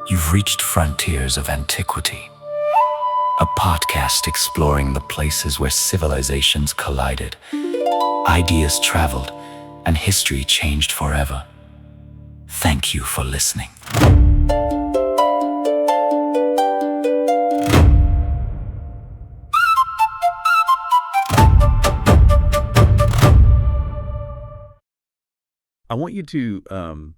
You've reached Frontiers of Antiquity, a podcast exploring the places where civilizations collided, ideas traveled, and history changed forever. Thank you for listening. I want you to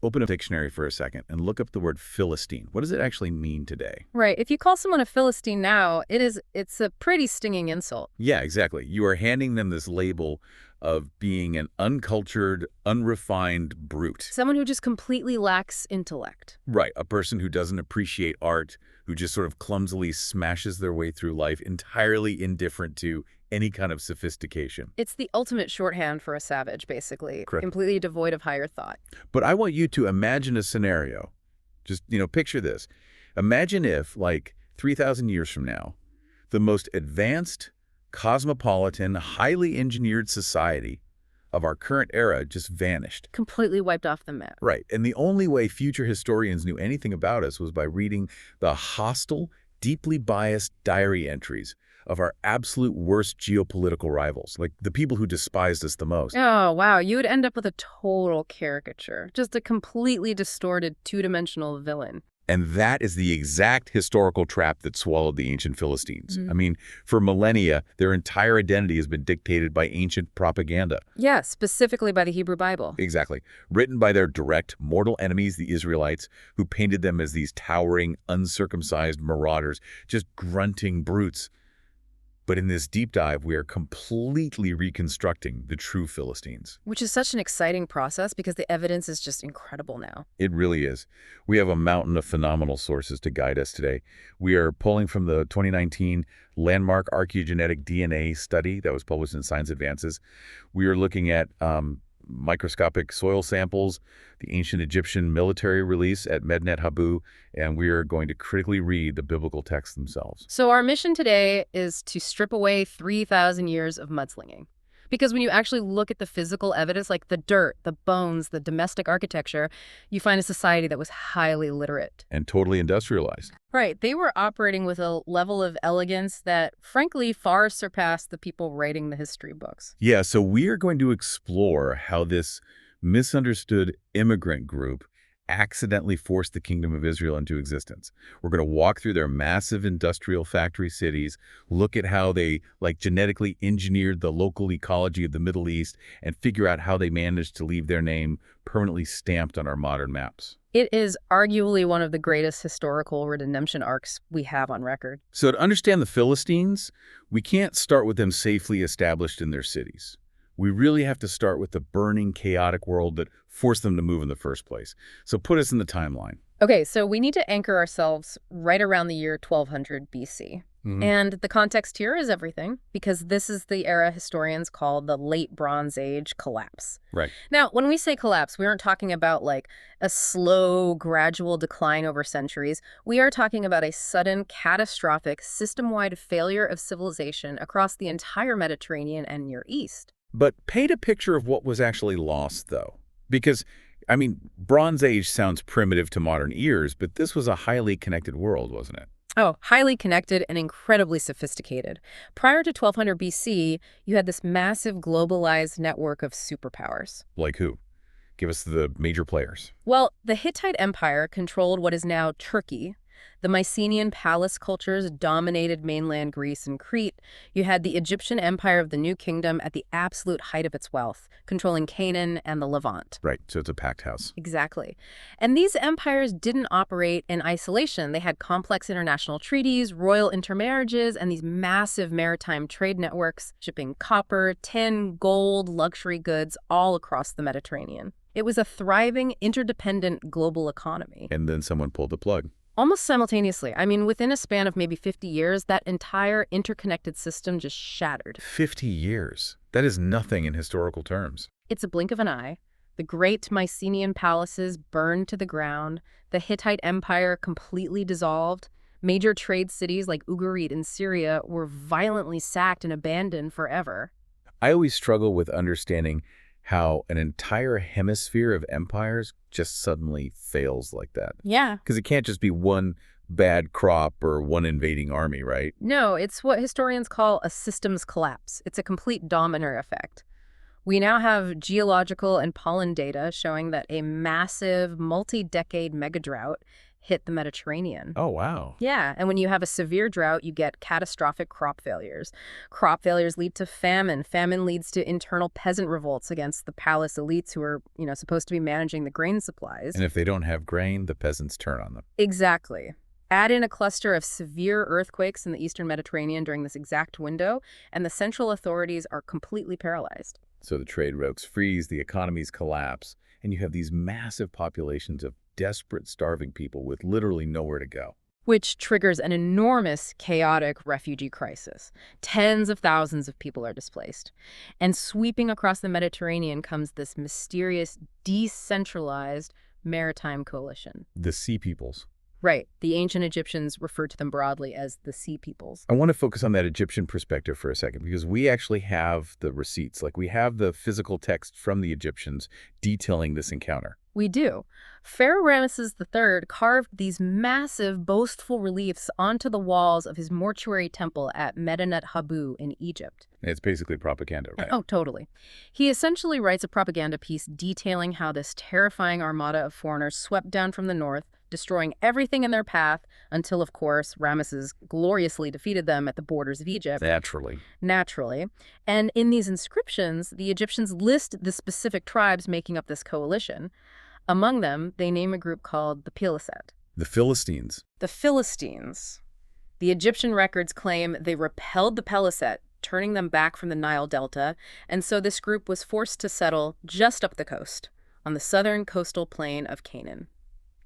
open a dictionary for a second and look up the word Philistine. What does it actually mean today? Right. If you call someone a Philistine now, it's a pretty stinging insult. Yeah, exactly. You are handing them this label of being an uncultured, unrefined brute. Someone who just completely lacks intellect. Right. A person who doesn't appreciate art, who just sort of clumsily smashes their way through life, entirely indifferent to any kind of sophistication. It's the ultimate shorthand for a savage, basically. Correct. Completely devoid of higher thought. But I want you to imagine a scenario. Just, picture this. Imagine if, like, 3,000 years from now, the most advanced, cosmopolitan, highly engineered society of our current era just vanished. Completely wiped off the map. Right. And the only way future historians knew anything about us was by reading the hostile, deeply biased diary entries of our absolute worst geopolitical rivals, like the people who despised us the most. Oh, wow. You would end up with a total caricature. Just a completely distorted, two-dimensional villain. And that is the exact historical trap that swallowed the ancient Philistines. I mean, for millennia, their entire identity has been dictated by ancient propaganda. Yeah, specifically by the Hebrew Bible. Exactly. Written by their direct mortal enemies, the Israelites, who painted them as these towering, uncircumcised marauders, just grunting brutes. But in this deep dive, we are completely reconstructing the true Philistines. Which is such an exciting process because the evidence is just incredible now. It really is. We have a mountain of phenomenal sources to guide us today. We are pulling from the 2019 landmark archaeogenetic DNA study that was published in Science Advances. We are looking at microscopic soil samples, the ancient Egyptian military release at Medinet Habu, and we are going to critically read the biblical texts themselves. So our mission today is to strip away 3,000 years of mudslinging. Because when you actually look at the physical evidence, like the dirt, the bones, the domestic architecture, you find a society that was highly literate. And totally industrialized. Right. They were operating with a level of elegance that, frankly, far surpassed the people writing the history books. Yeah, so we are going to explore how this misunderstood immigrant group accidentally forced the Kingdom of Israel into existence. We're going to walk through their massive industrial factory cities, look at how they genetically engineered the local ecology of the Middle East, and figure out how they managed to leave their name permanently stamped on our modern maps. It is arguably one of the greatest historical redemption arcs we have on record. So to understand the Philistines, we can't start with them safely established in their cities. We really have to start with the burning, chaotic world that forced them to move in the first place. So put us in the timeline. Okay, so we need to anchor ourselves right around the year 1200 BC. And the context here is everything, because this is the era historians call the Late Bronze Age collapse. Right. Now, when we say collapse, we aren't talking about a slow, gradual decline over centuries. We are talking about a sudden, catastrophic, system-wide failure of civilization across the entire Mediterranean and Near East. But paint a picture of what was actually lost, though. Because, Bronze Age sounds primitive to modern ears, but this was a highly connected world, wasn't it? Oh, highly connected and incredibly sophisticated. Prior to 1200 BC, you had this massive globalized network of superpowers. Like who? Give us the major players. Well, the Hittite Empire controlled what is now Turkey. The Mycenaean palace cultures dominated mainland Greece and Crete. You had the Egyptian Empire of the New Kingdom at the absolute height of its wealth, controlling Canaan and the Levant. Right, so it's a packed house. Exactly. And these empires didn't operate in isolation. They had complex international treaties, royal intermarriages, and these massive maritime trade networks, shipping copper, tin, gold, luxury goods all across the Mediterranean. It was a thriving, interdependent global economy. And then someone pulled the plug. Almost simultaneously. Within a span of maybe 50 years, that entire interconnected system just shattered. 50 years. That is nothing in historical terms. It's a blink of an eye. The great Mycenaean palaces burned to the ground. The Hittite Empire completely dissolved. Major trade cities like Ugarit in Syria were violently sacked and abandoned forever. I always struggle with understanding how an entire hemisphere of empires just suddenly fails like that. Yeah. Because it can't just be one bad crop or one invading army, right? No, it's what historians call a systems collapse. It's a complete domino effect. We now have geological and pollen data showing that a massive, multi-decade megadrought hit the Mediterranean. Oh, wow. Yeah, and when you have a severe drought, you get catastrophic crop failures. Crop failures lead to famine. Famine leads to internal peasant revolts against the palace elites who are, supposed to be managing the grain supplies. And if they don't have grain, the peasants turn on them. Exactly. Add in a cluster of severe earthquakes in the eastern Mediterranean during this exact window, and the central authorities are completely paralyzed. So the trade routes freeze, the economies collapse, and you have these massive populations of desperate, starving people with literally nowhere to go. Which triggers an enormous, chaotic refugee crisis. Tens of thousands of people are displaced. And sweeping across the Mediterranean comes this mysterious, decentralized maritime coalition. The Sea Peoples. Right. The ancient Egyptians referred to them broadly as the Sea Peoples. I want to focus on that Egyptian perspective for a second, because we actually have the receipts. Like, we have the physical text from the Egyptians detailing this encounter. We do. Pharaoh Ramesses III carved these massive, boastful reliefs onto the walls of his mortuary temple at Medinet Habu in Egypt. It's basically propaganda, right? Oh, totally. He essentially writes a propaganda piece detailing how this terrifying armada of foreigners swept down from the north, destroying everything in their path until, of course, Ramesses gloriously defeated them at the borders of Egypt. Naturally. And in these inscriptions, the Egyptians list the specific tribes making up this coalition. Among them, they name a group called the Peliset. The Philistines. The Philistines. The Egyptian records claim they repelled the Peliset, turning them back from the Nile Delta, and so this group was forced to settle just up the coast, on the southern coastal plain of Canaan.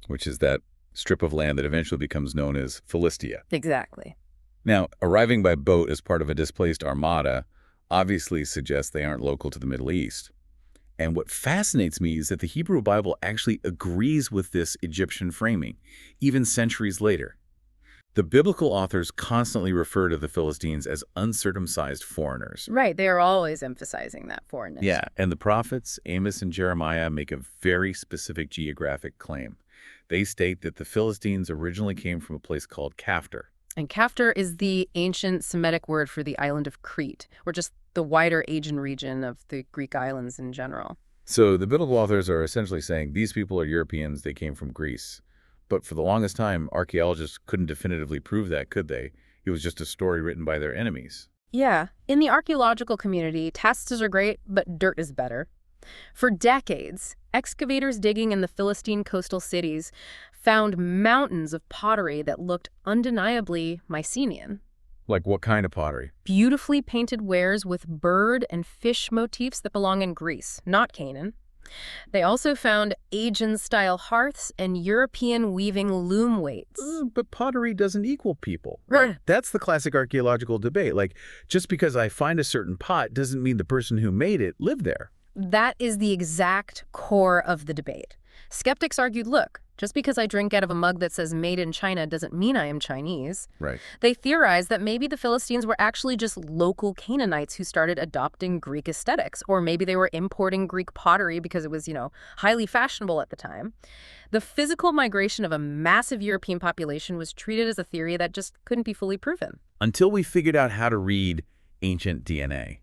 Which is that strip of land that eventually becomes known as Philistia. Exactly. Now, arriving by boat as part of a displaced armada obviously suggests they aren't local to the Middle East. And what fascinates me is that the Hebrew Bible actually agrees with this Egyptian framing, even centuries later. The biblical authors constantly refer to the Philistines as uncircumcised foreigners. Right, they are always emphasizing that foreignness. Yeah, and the prophets, Amos and Jeremiah, make a very specific geographic claim. They state that the Philistines originally came from a place called Kaftor. And Kaftor is the ancient Semitic word for the island of Crete, or just the wider Aegean region of the Greek islands in general. So the biblical authors are essentially saying these people are Europeans, they came from Greece. But for the longest time, archaeologists couldn't definitively prove that, could they? It was just a story written by their enemies. Yeah, in the archaeological community, tacitus are great, but dirt is better. For decades, excavators digging in the Philistine coastal cities found mountains of pottery that looked undeniably Mycenaean. Like what kind of pottery? Beautifully painted wares with bird and fish motifs that belong in Greece, not Canaan. They also found Aegean-style hearths and European weaving loom weights. But pottery doesn't equal people. Right. That's the classic archaeological debate. Like, just because I find a certain pot doesn't mean the person who made it lived there. That is the exact core of the debate. Skeptics argued, look, just because I drink out of a mug that says made in China doesn't mean I am Chinese. Right. They theorized that maybe the Philistines were actually just local Canaanites who started adopting Greek aesthetics, or maybe they were importing Greek pottery because it was, highly fashionable at the time. The physical migration of a massive European population was treated as a theory that just couldn't be fully proven. Until we figured out how to read ancient DNA.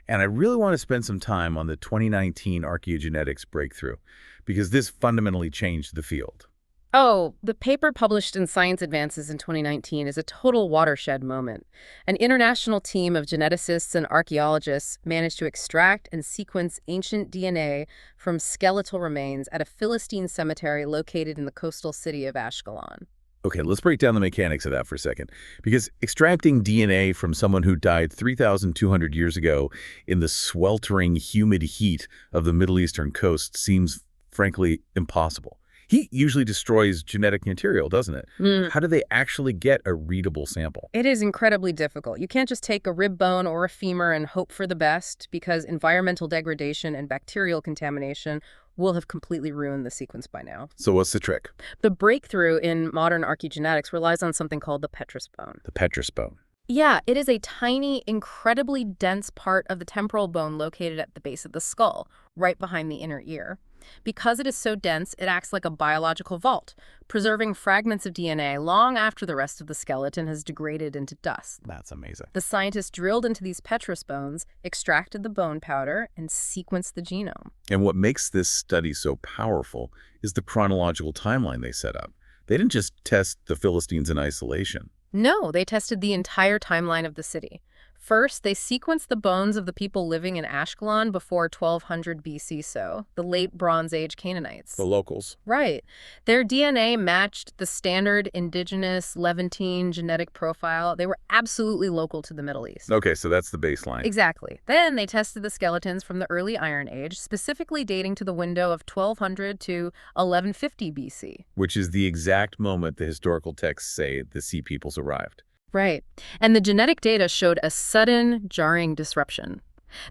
And I really want to spend some time on the 2019 archaeogenetics breakthrough, because this fundamentally changed the field. Oh, the paper published in Science Advances in 2019 is a total watershed moment. An international team of geneticists and archaeologists managed to extract and sequence ancient DNA from skeletal remains at a Philistine cemetery located in the coastal city of Ashkelon. Okay, let's break down the mechanics of that for a second, because extracting DNA from someone who died 3,200 years ago in the sweltering, humid heat of the Middle Eastern coast seems, frankly, impossible. Heat usually destroys genetic material, doesn't it? How do they actually get a readable sample? It is incredibly difficult. You can't just take a rib bone or a femur and hope for the best, because environmental degradation and bacterial contamination will have completely ruined the sequence by now. So what's the trick? The breakthrough in modern archaeogenetics relies on something called the petrous bone. The petrous bone. Yeah, it is a tiny, incredibly dense part of the temporal bone located at the base of the skull, right behind the inner ear. Because it is so dense, it acts like a biological vault, preserving fragments of DNA long after the rest of the skeleton has degraded into dust. That's amazing. The scientists drilled into these petrous bones, extracted the bone powder, and sequenced the genome. And what makes this study so powerful is the chronological timeline they set up. They didn't just test the Philistines in isolation. No, they tested the entire timeline of the city. First, they sequenced the bones of the people living in Ashkelon before 1200 BC, the late Bronze Age Canaanites. The locals. Right. Their DNA matched the standard indigenous Levantine genetic profile. They were absolutely local to the Middle East. Okay, so that's the baseline. Exactly. Then they tested the skeletons from the early Iron Age, specifically dating to the window of 1200 to 1150 BC. Which is the exact moment the historical texts say the Sea Peoples arrived. Right. And the genetic data showed a sudden, jarring disruption.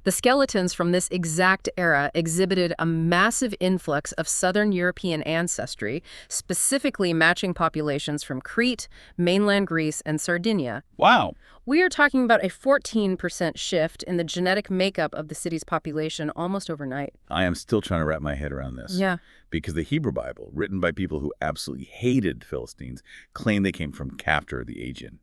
The skeletons from this exact era exhibited a massive influx of Southern European ancestry, specifically matching populations from Crete, mainland Greece, and Sardinia. Wow. We are talking about a 14% shift in the genetic makeup of the city's population almost overnight. I am still trying to wrap my head around this. Yeah. Because the Hebrew Bible, written by people who absolutely hated Philistines, claimed they came from Captor, the Aegean.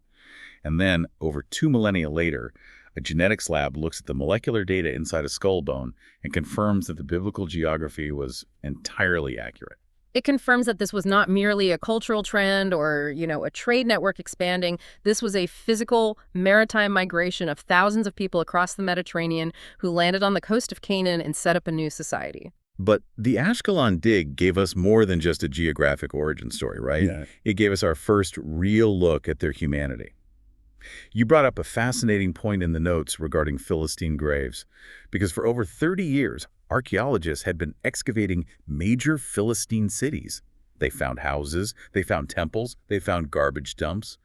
And then, over 2 millennia later, a genetics lab looks at the molecular data inside a skull bone and confirms that the biblical geography was entirely accurate. It confirms that this was not merely a cultural trend or, a trade network expanding. This was a physical maritime migration of thousands of people across the Mediterranean who landed on the coast of Canaan and set up a new society. But the Ashkelon dig gave us more than just a geographic origin story, right? Yeah. It gave us our first real look at their humanity. You brought up a fascinating point in the notes regarding Philistine graves, because for over 30 years, archaeologists had been excavating major Philistine cities. They found houses, they found temples, they found garbage dumps,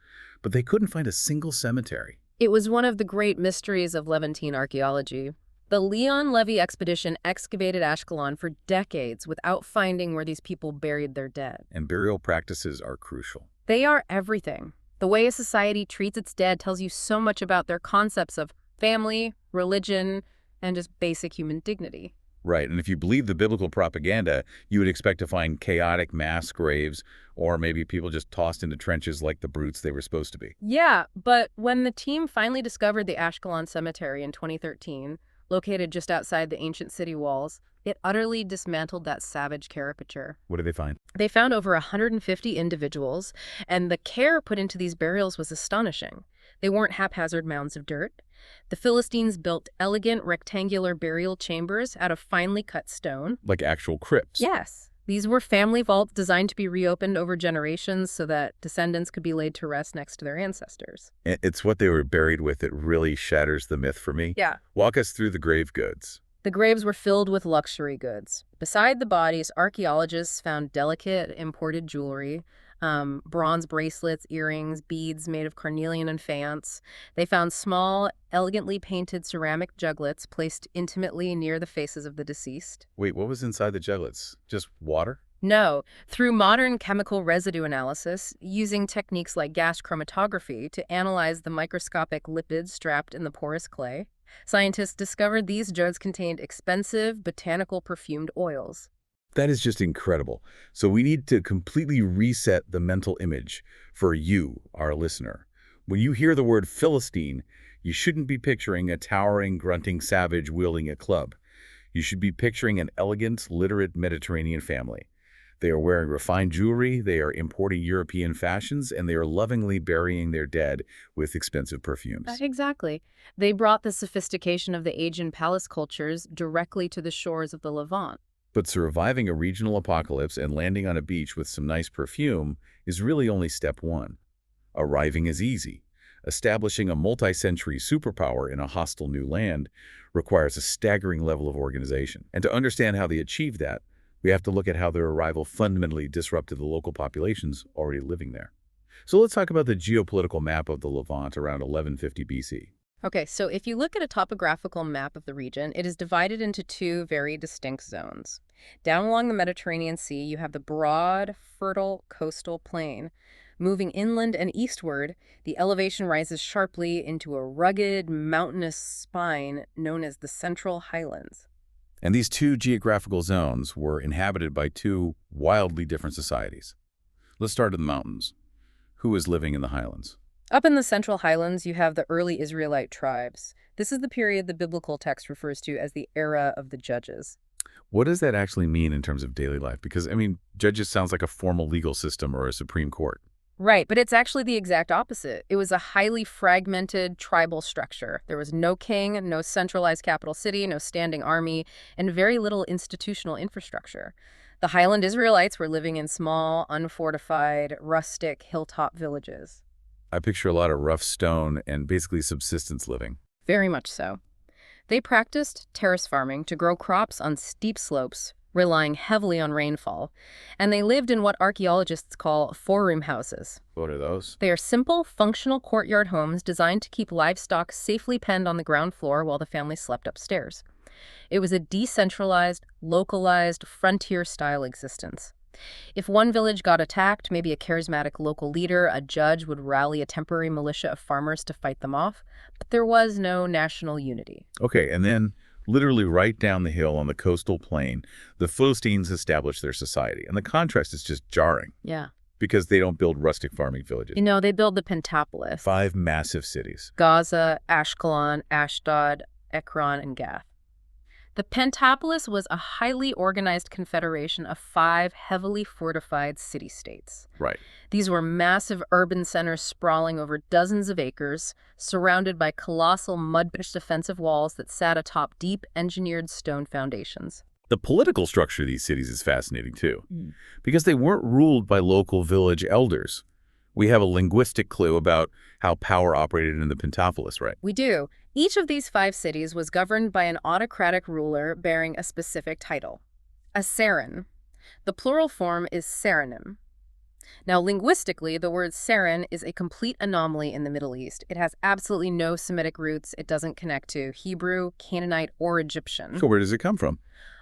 but they couldn't find a single cemetery. It was one of the great mysteries of Levantine archaeology. The Leon Levy expedition excavated Ashkelon for decades without finding where these people buried their dead. And burial practices are crucial. They are everything. The way a society treats its dead tells you so much about their concepts of family, religion, and just basic human dignity. Right, and if you believe the biblical propaganda, you would expect to find chaotic mass graves, or maybe people just tossed into trenches like the brutes they were supposed to be. Yeah, but when the team finally discovered the Ashkelon Cemetery in 2013, located just outside the ancient city walls, it utterly dismantled that savage caricature. What did they find? They found over 150 individuals, and the care put into these burials was astonishing. They weren't haphazard mounds of dirt. The Philistines built elegant rectangular burial chambers out of finely cut stone. Like actual crypts? Yes. These were family vaults designed to be reopened over generations so that descendants could be laid to rest next to their ancestors. It's what they were buried with that really shatters the myth for me. Yeah. Walk us through the grave goods. The graves were filled with luxury goods. Beside the bodies, archaeologists found delicate imported jewelry, bronze bracelets, earrings, beads made of carnelian and faience. They found small, elegantly painted ceramic juglets placed intimately near the faces of the deceased. Wait, what was inside the juglets? Just water? No, through modern chemical residue analysis, using techniques like gas chromatography to analyze the microscopic lipids strapped in the porous clay, scientists discovered these jugs contained expensive botanical perfumed oils. That is just incredible. So we need to completely reset the mental image for you, our listener. When you hear the word Philistine, you shouldn't be picturing a towering, grunting savage wielding a club. You should be picturing an elegant, literate Mediterranean family. They are wearing refined jewelry, they are importing European fashions, and they are lovingly burying their dead with expensive perfumes. Exactly. They brought the sophistication of the Aegean palace cultures directly to the shores of the Levant. But surviving a regional apocalypse and landing on a beach with some nice perfume is really only step one. Arriving is easy. Establishing a multi-century superpower in a hostile new land requires a staggering level of organization. And to understand how they achieved that, we have to look at how their arrival fundamentally disrupted the local populations already living there. So let's talk about the geopolitical map of the Levant around 1150 BC. Okay, so if you look at a topographical map of the region, it is divided into two very distinct zones. Down along the Mediterranean Sea, you have the broad, fertile coastal plain. Moving inland and eastward, the elevation rises sharply into a rugged, mountainous spine known as the Central Highlands. And these two geographical zones were inhabited by two wildly different societies. Let's start in the mountains. Who was living in the highlands? Up in the Central Highlands, you have the early Israelite tribes. This is the period the biblical text refers to as the era of the judges. What does that actually mean in terms of daily life? Because, judges sounds like a formal legal system or a Supreme Court. Right, but it's actually the exact opposite. It was a highly fragmented tribal structure. There was no king, no centralized capital city, no standing army, and very little institutional infrastructure. The Highland Israelites were living in small, unfortified, rustic, hilltop villages. I picture a lot of rough stone and basically subsistence living. Very much so. They practiced terrace farming to grow crops on steep slopes, relying heavily on rainfall, and they lived in what archaeologists call four-room houses. What are those? They are simple, functional courtyard homes designed to keep livestock safely penned on the ground floor while the family slept upstairs. It was a decentralized, localized, frontier-style existence. If one village got attacked, maybe a charismatic local leader, a judge would rally a temporary militia of farmers to fight them off, but there was no national unity. Okay, and then literally right down the hill on the coastal plain, the Philistines established their society. And the contrast is just jarring. Yeah. Because they don't build rustic farming villages. They build the Pentapolis. 5 massive cities. Gaza, Ashkelon, Ashdod, Ekron, and Gath. The Pentapolis was a highly organized confederation of 5 heavily fortified city-states. Right. These were massive urban centers sprawling over dozens of acres, surrounded by colossal mud-pitched defensive walls that sat atop deep engineered stone foundations. The political structure of these cities is fascinating, too, because they weren't ruled by local village elders. We have a linguistic clue about how power operated in the Pentapolis, right? We do. Each of these 5 cities was governed by an autocratic ruler bearing a specific title, a sarin. The plural form is saranim. Now, linguistically, the word sarin is a complete anomaly in the Middle East. It has absolutely no Semitic roots. It doesn't connect to Hebrew, Canaanite, or Egyptian. So where does it come from?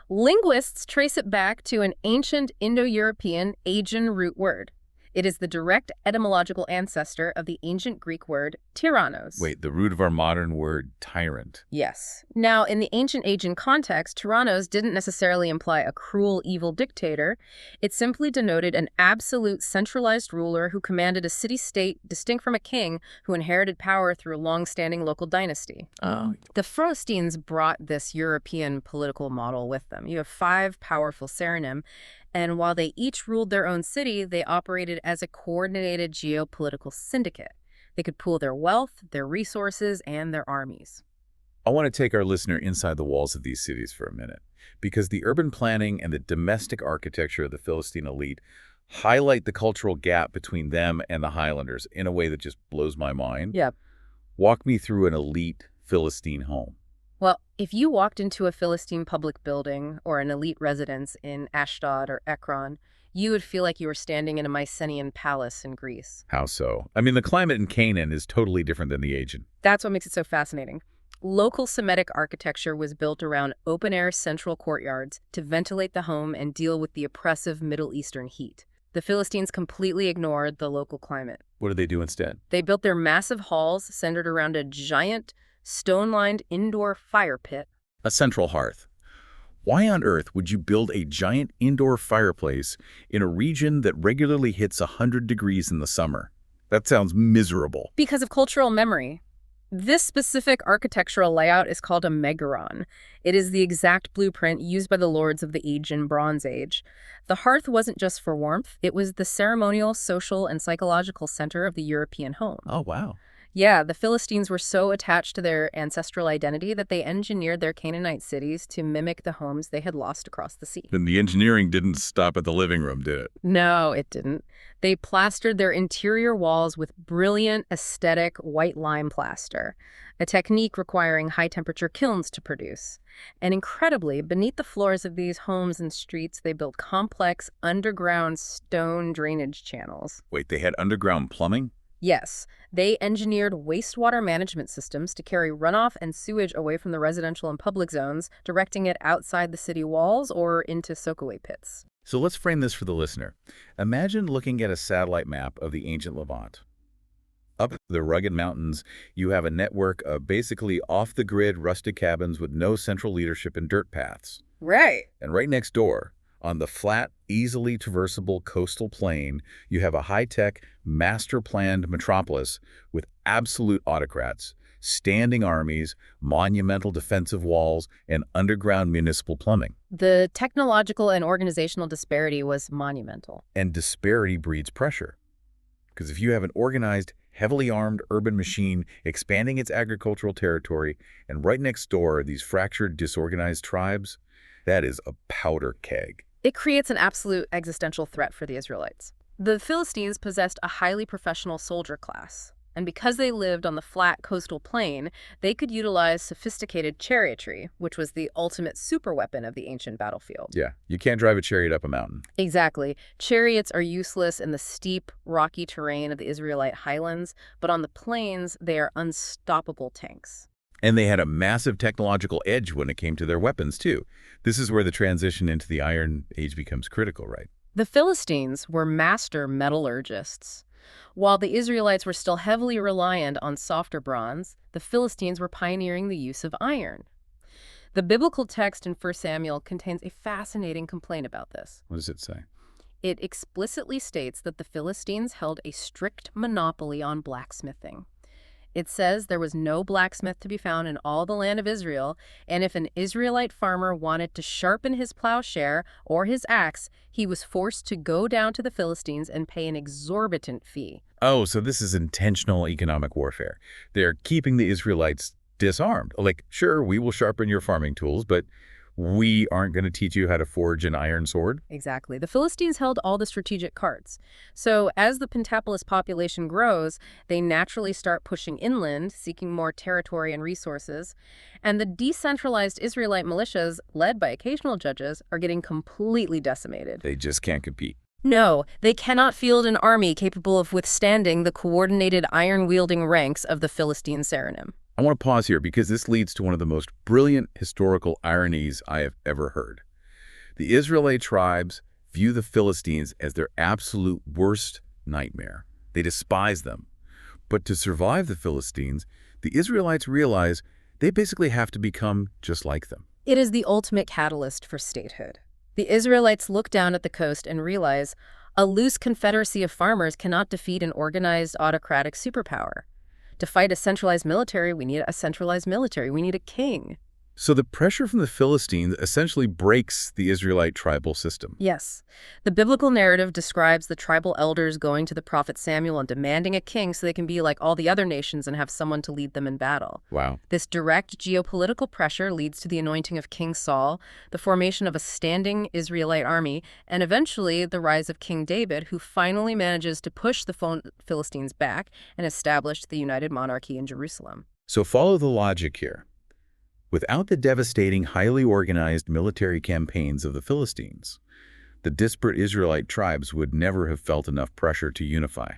Linguists trace it back to an ancient Indo-European Aegean root word. It is the direct etymological ancestor of the ancient Greek word tyrannos. Wait, the root of our modern word tyrant. Yes. Now, in the ancient Aegean context, tyrannos didn't necessarily imply a cruel, evil dictator. It simply denoted an absolute centralized ruler who commanded a city-state distinct from a king who inherited power through a long-standing local dynasty. Oh. The Philistines brought this European political model with them. You have 5 powerful saranim, and while they each ruled their own city, they operated as a coordinated geopolitical syndicate. They could pool their wealth, their resources, and their armies. I want to take our listener inside the walls of these cities for a minute, because the urban planning and the domestic architecture of the Philistine elite highlight the cultural gap between them and the Highlanders in a way that just blows my mind. Yep. Walk me through an elite Philistine home. Well, if you walked into a Philistine public building or an elite residence in Ashdod or Ekron, you would feel like you were standing in a Mycenaean palace in Greece. How so? The climate in Canaan is totally different than the Aegean. That's what makes it so fascinating. Local Semitic architecture was built around open-air central courtyards to ventilate the home and deal with the oppressive Middle Eastern heat. The Philistines completely ignored the local climate. What do they do instead? They built their massive halls centered around a giant, stone-lined indoor fire pit. A central hearth. Why on earth would you build a giant indoor fireplace in a region that regularly hits 100 degrees in the summer? That sounds miserable. Because of cultural memory. This specific architectural layout is called a megaron. It is the exact blueprint used by the lords of the Aegean Bronze Age. The hearth wasn't just for warmth. It was the ceremonial, social, and psychological center of the European home. Oh, wow. Yeah, the Philistines were so attached to their ancestral identity that they engineered their Canaanite cities to mimic the homes they had lost across the sea. Then the engineering didn't stop at the living room, did it? No, it didn't. They plastered their interior walls with brilliant, aesthetic white lime plaster, a technique requiring high-temperature kilns to produce. And incredibly, beneath the floors of these homes and streets, they built complex underground stone drainage channels. Wait, they had underground plumbing? Yes, they engineered wastewater management systems to carry runoff and sewage away from the residential and public zones, directing it outside the city walls or into soakaway pits. So let's frame this for the listener. Imagine looking at a satellite map of the ancient Levant. Up the rugged mountains, you have a network of basically off-the-grid rustic cabins with no central leadership and dirt paths. Right. And right next door, on the flat, easily traversable coastal plain, you have a high-tech, master-planned metropolis with absolute autocrats, standing armies, monumental defensive walls, and underground municipal plumbing. The technological and organizational disparity was monumental. And disparity breeds pressure. Because if you have an organized, heavily armed urban machine expanding its agricultural territory, and right next door are these fractured, disorganized tribes, that is a powder keg. It creates an absolute existential threat for the Israelites. The Philistines possessed a highly professional soldier class, and because they lived on the flat coastal plain, they could utilize sophisticated chariotry, which was the ultimate superweapon of the ancient battlefield. Yeah, you can't drive a chariot up a mountain. Exactly. Chariots are useless in the steep, rocky terrain of the Israelite highlands, but on the plains, they are unstoppable tanks. And they had a massive technological edge when it came to their weapons, too. This is where the transition into the Iron Age becomes critical, right? The Philistines were master metallurgists. While the Israelites were still heavily reliant on softer bronze, the Philistines were pioneering the use of iron. The biblical text in 1 Samuel contains a fascinating complaint about this. What does it say? It explicitly states that the Philistines held a strict monopoly on blacksmithing. It says there was no blacksmith to be found in all the land of Israel, and if an Israelite farmer wanted to sharpen his plowshare or his axe, he was forced to go down to the Philistines and pay an exorbitant fee. Oh, so this is intentional economic warfare. They're keeping the Israelites disarmed. Like, sure, we will sharpen your farming tools, but we aren't going to teach you how to forge an iron sword. Exactly. The Philistines held all the strategic cards. So as the Pentapolis population grows, they naturally start pushing inland, seeking more territory and resources. And the decentralized Israelite militias, led by occasional judges, are getting completely decimated. They just can't compete. No, they cannot field an army capable of withstanding the coordinated iron-wielding ranks of the Philistine Seranim. I want to pause here because this leads to one of the most brilliant historical ironies I have ever heard. The Israelite tribes view the Philistines as their absolute worst nightmare. They despise them. But to survive the Philistines, the Israelites realize they basically have to become just like them. It is the ultimate catalyst for statehood. The Israelites look down at the coast and realize a loose confederacy of farmers cannot defeat an organized autocratic superpower. To fight a centralized military, we need a centralized military. We need a king. So the pressure from the Philistines essentially breaks the Israelite tribal system. Yes. The biblical narrative describes the tribal elders going to the prophet Samuel and demanding a king so they can be like all the other nations and have someone to lead them in battle. Wow. This direct geopolitical pressure leads to the anointing of King Saul, the formation of a standing Israelite army, and eventually the rise of King David, who finally manages to push the Philistines back and establish the united monarchy in Jerusalem. So follow the logic here. Without the devastating, highly organized military campaigns of the Philistines, the disparate Israelite tribes would never have felt enough pressure to unify.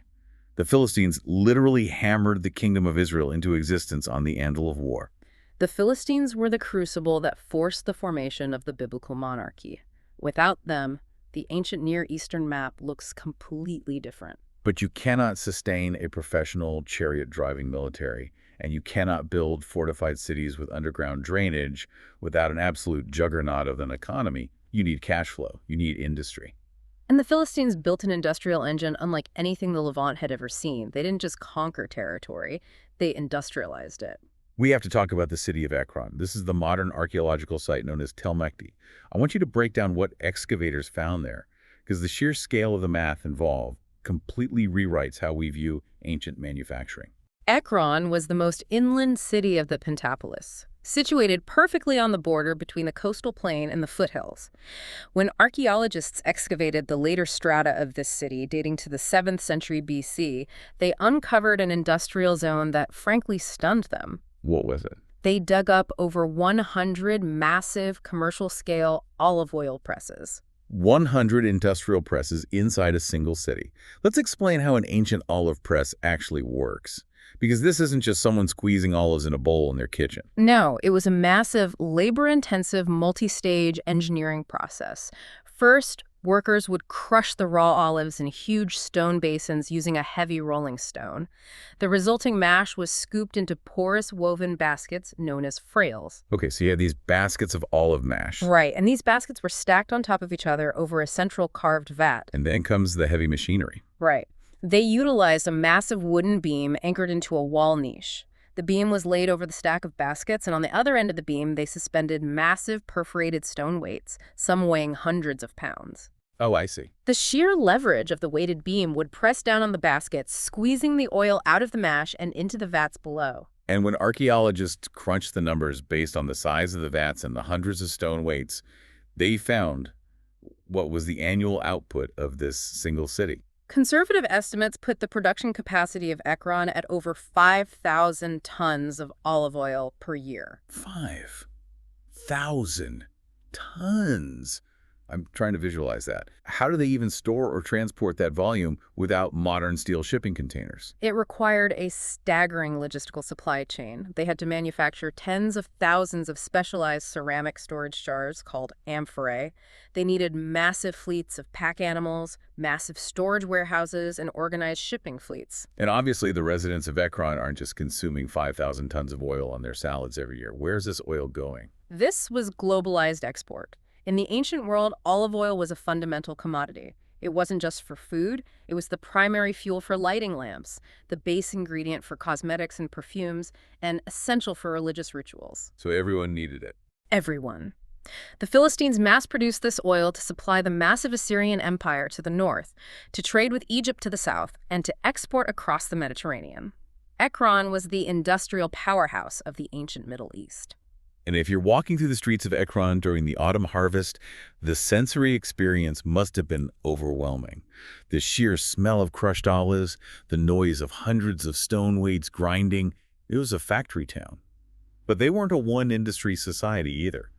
The Philistines literally hammered the kingdom of Israel into existence on the anvil of war. The Philistines were the crucible that forced the formation of the biblical monarchy. Without them, the ancient Near Eastern map looks completely different. But you cannot sustain a professional chariot-driving military, and you cannot build fortified cities with underground drainage without an absolute juggernaut of an economy. You need cash flow. You need industry. And the Philistines built an industrial engine unlike anything the Levant had ever seen. They didn't just conquer territory, they industrialized it. We have to talk about the city of Ekron. This is the modern archaeological site known as Tel Mekti. I want you to break down what excavators found there, because the sheer scale of the math involved completely rewrites how we view ancient manufacturing. Ekron was the most inland city of the Pentapolis, situated perfectly on the border between the coastal plain and the foothills. When archaeologists excavated the later strata of this city, dating to the 7th century BC, they uncovered an industrial zone that frankly stunned them. What was it? They dug up over 100 massive commercial-scale olive oil presses. 100 industrial presses inside a single city. Let's explain how an ancient olive press actually works. Because this isn't just someone squeezing olives in a bowl in their kitchen. No, it was a massive, labor-intensive, multi-stage engineering process. First, Workers would crush the raw olives in huge stone basins using a heavy rolling stone. The resulting mash was scooped into porous woven baskets known as frails. Okay, so you have these baskets of olive mash. Right, and these baskets were stacked on top of each other over a central carved vat. And then comes the heavy machinery. Right. They utilized a massive wooden beam anchored into a wall niche. The beam was laid over the stack of baskets, and on the other end of the beam, they suspended massive perforated stone weights, some weighing hundreds of pounds. Oh, I see. The sheer leverage of the weighted beam would press down on the baskets, squeezing the oil out of the mash and into the vats below. And when archaeologists crunched the numbers based on the size of the vats and the hundreds of stone weights, they found what was the annual output of this single city. Conservative estimates put the production capacity of Ekron at over 5,000 tons of olive oil per year. 5,000 tons! I'm trying to visualize that. How do they even store or transport that volume without modern steel shipping containers? It required a staggering logistical supply chain. They had to manufacture tens of thousands of specialized ceramic storage jars called amphorae. They needed massive fleets of pack animals, massive storage warehouses, and organized shipping fleets. And obviously the residents of Ekron aren't just consuming 5,000 tons of oil on their salads every year. Where's this oil going? This was globalized export. In the ancient world, olive oil was a fundamental commodity. It wasn't just for food, it was the primary fuel for lighting lamps, the base ingredient for cosmetics and perfumes, and essential for religious rituals. So everyone needed it. Everyone. The Philistines mass-produced this oil to supply the massive Assyrian Empire to the north, to trade with Egypt to the south, and to export across the Mediterranean. Ekron was the industrial powerhouse of the ancient Middle East. And if you're walking through the streets of Ekron during the autumn harvest, the sensory experience must have been overwhelming. The sheer smell of crushed olives, the noise of hundreds of stone weights grinding, it was a factory town. But they weren't a one-industry society either.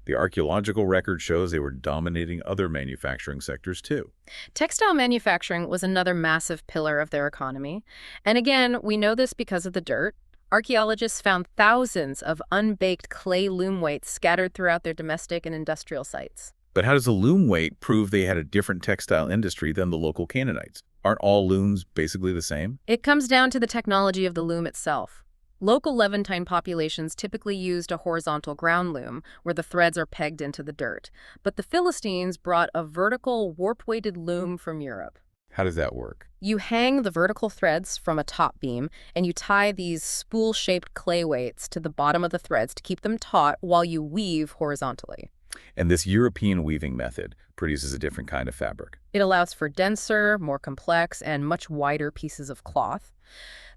The archaeological record shows they were dominating other manufacturing sectors too. Textile manufacturing was another massive pillar of their economy. And again, we know this because of the dirt. Archaeologists found thousands of unbaked clay loom weights scattered throughout their domestic and industrial sites. But how does a loom weight prove they had a different textile industry than the local Canaanites? Aren't all looms basically the same? It comes down to the technology of the loom itself. Local Levantine populations typically used a horizontal ground loom, where the threads are pegged into the dirt. But the Philistines brought a vertical, warp-weighted loom from Europe. How does that work? You hang the vertical threads from a top beam, and you tie these spool-shaped clay weights to the bottom of the threads to keep them taut while you weave horizontally. And this European weaving method produces a different kind of fabric. It allows for denser, more complex, and much wider pieces of cloth.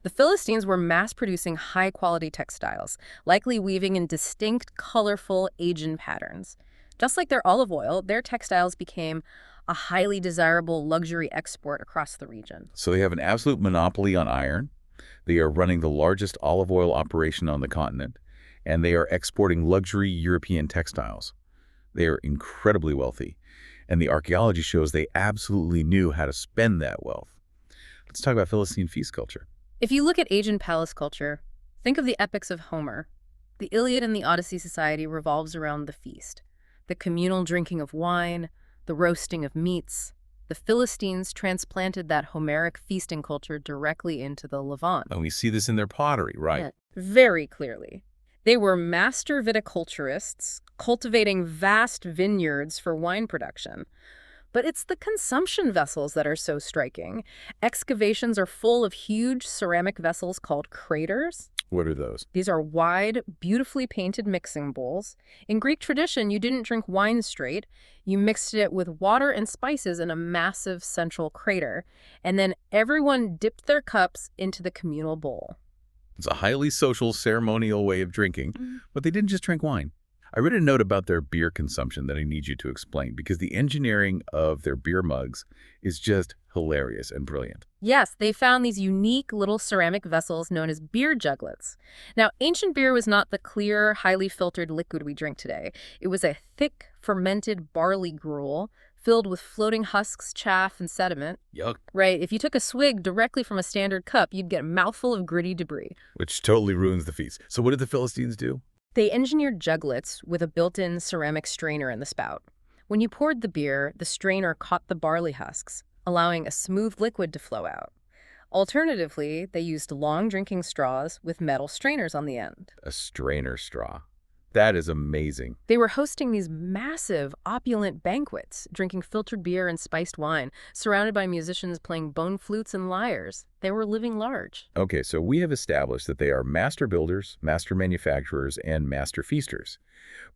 The Philistines were mass-producing high-quality textiles, likely weaving in distinct, colorful Aegean patterns. Just like their olive oil, their textiles became a highly desirable luxury export across the region. So they have an absolute monopoly on iron. They are running the largest olive oil operation on the continent, and they are exporting luxury European textiles. They are incredibly wealthy, and the archaeology shows they absolutely knew how to spend that wealth. Let's talk about Philistine feast culture. If you look at Aegean palace culture, think of the epics of Homer. The Iliad and the Odyssey society revolves around the feast, the communal drinking of wine, the roasting of meats. The Philistines transplanted that Homeric feasting culture directly into the Levant. And we see this in their pottery, right? Yeah, very clearly. They were master viticulturists, cultivating vast vineyards for wine production. But it's the consumption vessels that are so striking. Excavations are full of huge ceramic vessels called craters. What are those? These are wide, beautifully painted mixing bowls. In Greek tradition, you didn't drink wine straight. You mixed it with water and spices in a massive central crater. And then everyone dipped their cups into the communal bowl. It's a highly social, ceremonial way of drinking, but they didn't just drink wine. I read a note about their beer consumption that I need you to explain, because the engineering of their beer mugs is just hilarious and brilliant. Yes, they found these unique little ceramic vessels known as beer juglets. Now, ancient beer was not the clear, highly filtered liquid we drink today. It was a thick, fermented barley gruel filled with floating husks, chaff, and sediment. Yuck. Right, if you took a swig directly from a standard cup, you'd get a mouthful of gritty debris. Which totally ruins the feast. So what did the Philistines do? They engineered juglets with a built-in ceramic strainer in the spout. When you poured the beer, the strainer caught the barley husks, allowing a smooth liquid to flow out. Alternatively, they used long drinking straws with metal strainers on the end. A strainer straw. That is amazing. They were hosting these massive, opulent banquets, drinking filtered beer and spiced wine, surrounded by musicians playing bone flutes and lyres. They were living large. Okay, so we have established that they are master builders, master manufacturers, and master feasters.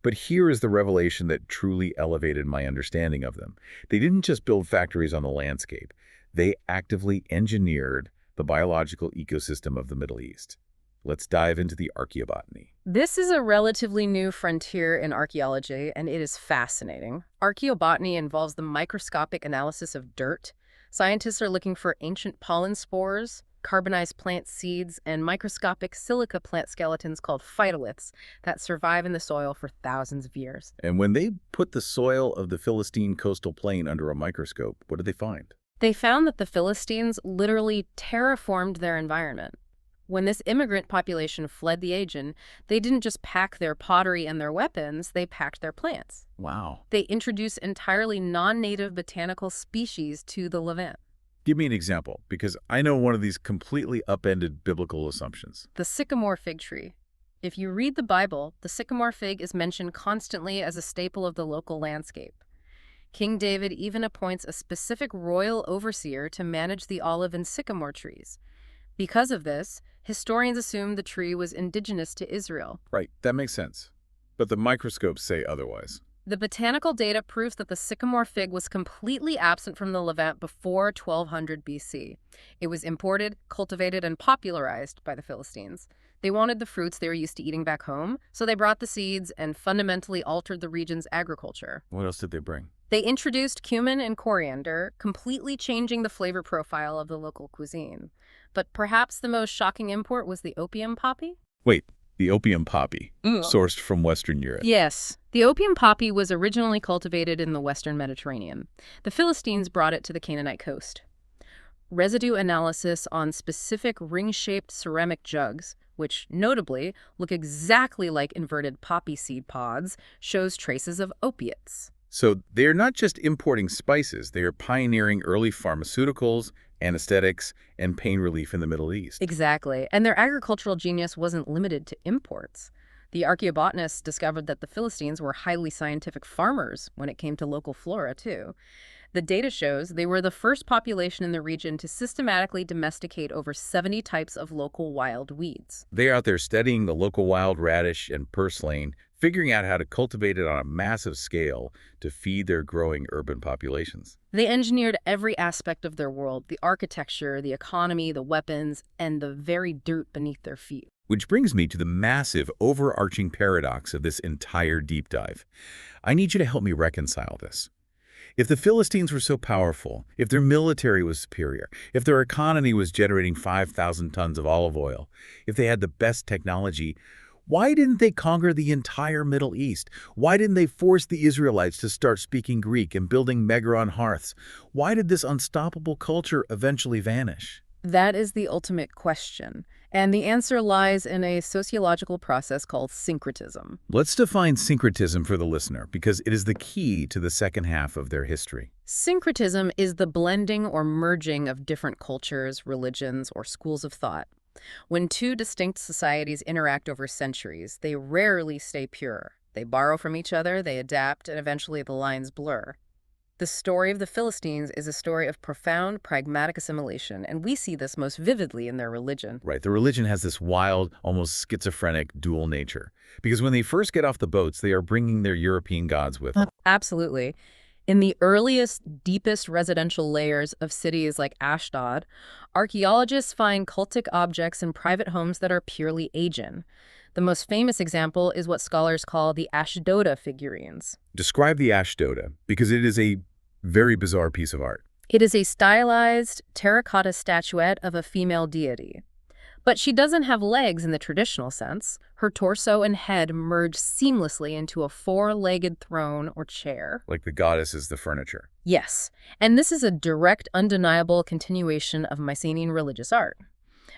But here is the revelation that truly elevated my understanding of them. They didn't just build factories on the landscape. They actively engineered the biological ecosystem of the Middle East. Let's dive into the archaeobotany. This is a relatively new frontier in archaeology, and it is fascinating. Archaeobotany involves the microscopic analysis of dirt. Scientists are looking for ancient pollen spores, carbonized plant seeds, and microscopic silica plant skeletons called phytoliths that survive in the soil for thousands of years. And when they put the soil of the Philistine coastal plain under a microscope, what did they find? They found that the Philistines literally terraformed their environment. When this immigrant population fled the Aegean, they didn't just pack their pottery and their weapons, they packed their plants. Wow. They introduced entirely non-native botanical species to the Levant. Give me an example, because I know one of these completely upended biblical assumptions. The sycamore fig tree. If you read the Bible, the sycamore fig is mentioned constantly as a staple of the local landscape. King David even appoints a specific royal overseer to manage the olive and sycamore trees. Because of this, historians assume the tree was indigenous to Israel. Right, that makes sense. But the microscopes say otherwise. The botanical data proves that the sycamore fig was completely absent from the Levant before 1200 BC. It was imported, cultivated, and popularized by the Philistines. They wanted the fruits they were used to eating back home, so they brought the seeds and fundamentally altered the region's agriculture. What else did they bring? They introduced cumin and coriander, completely changing the flavor profile of the local cuisine. But perhaps the most shocking import was the opium poppy? Wait, the opium poppy, sourced from Western Europe. Yes. The opium poppy was originally cultivated in the Western Mediterranean. The Philistines brought it to the Canaanite coast. Residue analysis on specific ring-shaped ceramic jugs, which notably look exactly like inverted poppy seed pods, shows traces of opiates. So they're not just importing spices, they are pioneering early pharmaceuticals, anesthetics, and pain relief in the Middle East. Exactly. And their agricultural genius wasn't limited to imports. The archaeobotanists discovered that the Philistines were highly scientific farmers when it came to local flora, too. The data shows they were the first population in the region to systematically domesticate over 70 types of local wild weeds. They're out there studying the local wild radish and purslane, figuring out how to cultivate it on a massive scale to feed their growing urban populations. They engineered every aspect of their world, the architecture, the economy, the weapons, and the very dirt beneath their feet. Which brings me to the massive, overarching paradox of this entire deep dive. I need you to help me reconcile this. If the Philistines were so powerful, if their military was superior, if their economy was generating 5,000 tons of olive oil, if they had the best technology, why didn't they conquer the entire Middle East? Why didn't they force the Israelites to start speaking Greek and building Megaron hearths? Why did this unstoppable culture eventually vanish? That is the ultimate question, and the answer lies in a sociological process called syncretism. Let's define syncretism for the listener, because it is the key to the second half of their history. Syncretism is the blending or merging of different cultures, religions, or schools of thought. When two distinct societies interact over centuries, they rarely stay pure. They borrow from each other, they adapt, and eventually the lines blur. The story of the Philistines is a story of profound, pragmatic assimilation, and we see this most vividly in their religion. Right, the religion has this wild, almost schizophrenic dual nature. Because when they first get off the boats, they are bringing their European gods with them. Absolutely. In the earliest, deepest residential layers of cities like Ashdod, archaeologists find cultic objects in private homes that are purely Aegean. The most famous example is what scholars call the Ashdoda figurines. Describe the Ashdoda, because it is a very bizarre piece of art. It is a stylized terracotta statuette of a female deity. But she doesn't have legs in the traditional sense. Her torso and head merge seamlessly into a four-legged throne or chair. Like the goddess is the furniture. Yes, and this is a direct, undeniable continuation of Mycenaean religious art.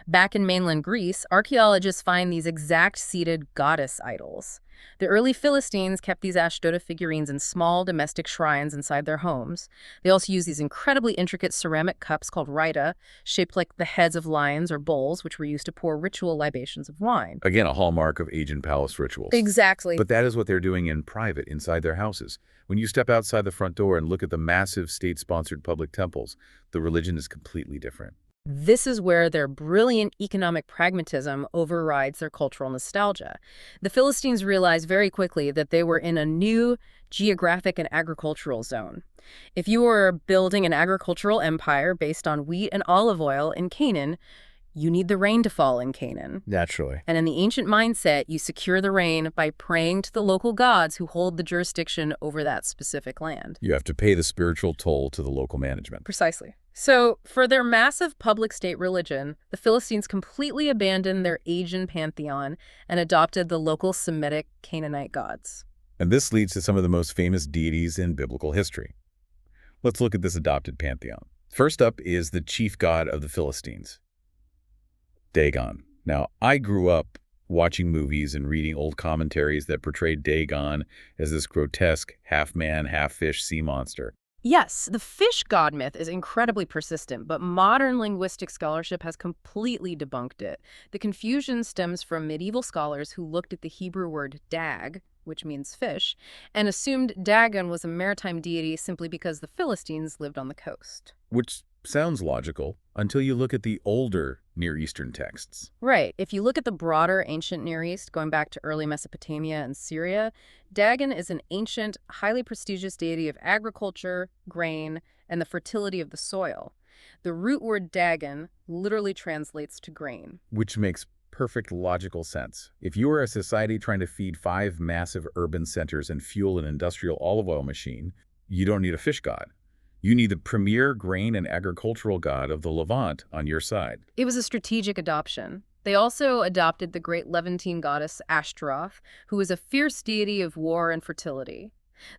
Back in mainland Greece, archaeologists find these exact seated goddess idols. The early Philistines kept these Ashdod figurines in small domestic shrines inside their homes. They also used these incredibly intricate ceramic cups called rhyta, shaped like the heads of lions or bulls, which were used to pour ritual libations of wine. Again, a hallmark of Aegean palace rituals. Exactly. But that is what they're doing in private, inside their houses. When you step outside the front door and look at the massive state-sponsored public temples, the religion is completely different. This is where their brilliant economic pragmatism overrides their cultural nostalgia. The Philistines realized very quickly that they were in a new geographic and agricultural zone. If you were building an agricultural empire based on wheat and olive oil in Canaan, you need the rain to fall in Canaan. Naturally. And in the ancient mindset, you secure the rain by praying to the local gods who hold the jurisdiction over that specific land. You have to pay the spiritual toll to the local management. Precisely. So, for their massive public-state religion, the Philistines completely abandoned their Aegean pantheon and adopted the local Semitic Canaanite gods. And this leads to some of the most famous deities in biblical history. Let's look at this adopted pantheon. First up is the chief god of the Philistines, Dagon. Now, I grew up watching movies and reading old commentaries that portrayed Dagon as this grotesque half-man, half-fish sea monster. Yes, the fish god myth is incredibly persistent, but modern linguistic scholarship has completely debunked it. The confusion stems from medieval scholars who looked at the Hebrew word dag, which means fish, and assumed Dagon was a maritime deity simply because the Philistines lived on the coast. Which sounds logical until you look at the older Near Eastern texts. Right. If you look at the broader ancient Near East, going back to early Mesopotamia and Syria, Dagon is an ancient, highly prestigious deity of agriculture, grain, and the fertility of the soil. The root word Dagon literally translates to grain. Which makes perfect logical sense. If you were a society trying to feed 5 massive urban centers and fuel an industrial olive oil machine, you don't need a fish god. You need the premier grain and agricultural god of the Levant on your side. It was a strategic adoption. They also adopted the great Levantine goddess Ashtaroth, who was a fierce deity of war and fertility.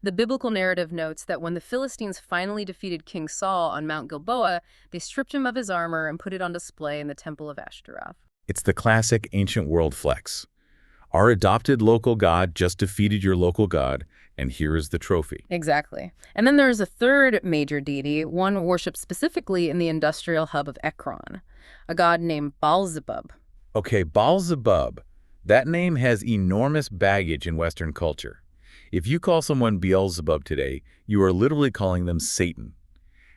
The biblical narrative notes that when the Philistines finally defeated King Saul on Mount Gilboa, they stripped him of his armor and put it on display in the temple of Ashtaroth. It's the classic ancient world flex. Our adopted local god just defeated your local god, and here is the trophy. Exactly. And then there's a third major deity, one worshipped specifically in the industrial hub of Ekron, a god named Baal-zebub. Okay, Baal-zebub. That name has enormous baggage in Western culture. If you call someone Beelzebub today, you are literally calling them Satan.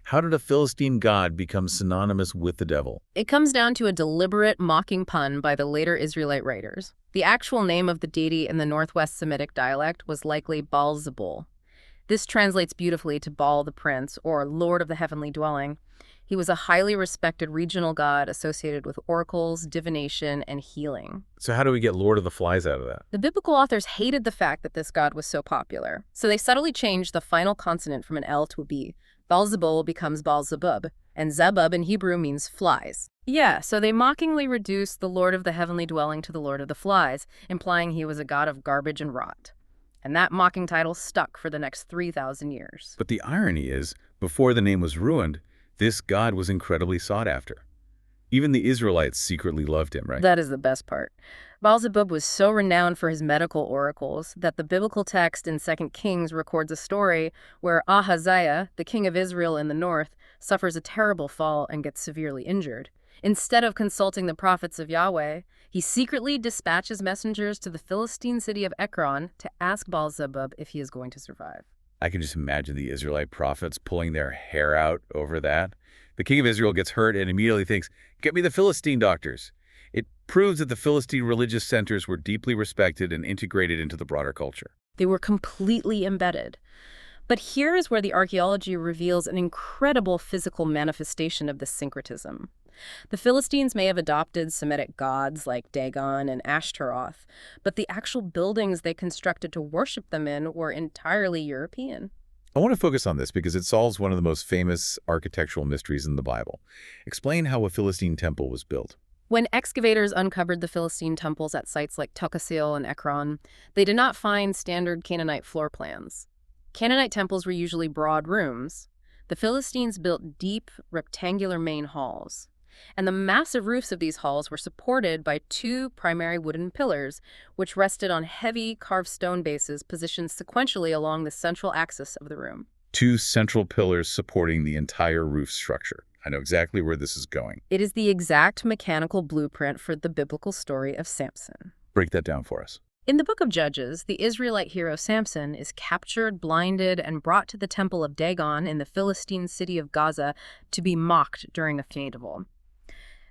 How did a Philistine god become synonymous with the devil? It comes down to a deliberate mocking pun by the later Israelite writers. The actual name of the deity in the Northwest Semitic dialect was likely Baal-zebul. This translates beautifully to Baal the Prince, or Lord of the Heavenly Dwelling. He was a highly respected regional god associated with oracles, divination, and healing. So how do we get Lord of the Flies out of that? The biblical authors hated the fact that this god was so popular, so they subtly changed the final consonant from an L to a B. Baal-zebul becomes Baal-zebub, and Zebub in Hebrew means flies. Yeah, so they mockingly reduced the Lord of the Heavenly Dwelling to the Lord of the Flies, implying he was a god of garbage and rot. And that mocking title stuck for the next 3,000 years. But the irony is, before the name was ruined, this god was incredibly sought after. Even the Israelites secretly loved him, right? That is the best part. Baal-zebub was so renowned for his medical oracles that the biblical text in 2 Kings records a story where Ahaziah, the king of Israel in the north, suffers a terrible fall and gets severely injured. Instead of consulting the prophets of Yahweh, he secretly dispatches messengers to the Philistine city of Ekron to ask Baal-zebub if he is going to survive. I can just imagine the Israelite prophets pulling their hair out over that. The king of Israel gets hurt and immediately thinks, "Get me the Philistine doctors." It proves that the Philistine religious centers were deeply respected and integrated into the broader culture. They were completely embedded. But here is where the archaeology reveals an incredible physical manifestation of this syncretism. The Philistines may have adopted Semitic gods like Dagon and Ashtaroth, but the actual buildings they constructed to worship them in were entirely European. I want to focus on this because it solves one of the most famous architectural mysteries in the Bible. Explain how a Philistine temple was built. When excavators uncovered the Philistine temples at sites like Tokasil and Ekron, they did not find standard Canaanite floor plans. Canaanite temples were usually broad rooms. The Philistines built deep, rectangular main halls. And the massive roofs of these halls were supported by two primary wooden pillars, which rested on heavy carved stone bases positioned sequentially along the central axis of the room. Two central pillars supporting the entire roof structure. I know exactly where this is going. It is the exact mechanical blueprint for the biblical story of Samson. Break that down for us. In the book of Judges, the Israelite hero Samson is captured, blinded, and brought to the temple of Dagon in the Philistine city of Gaza to be mocked during a festival.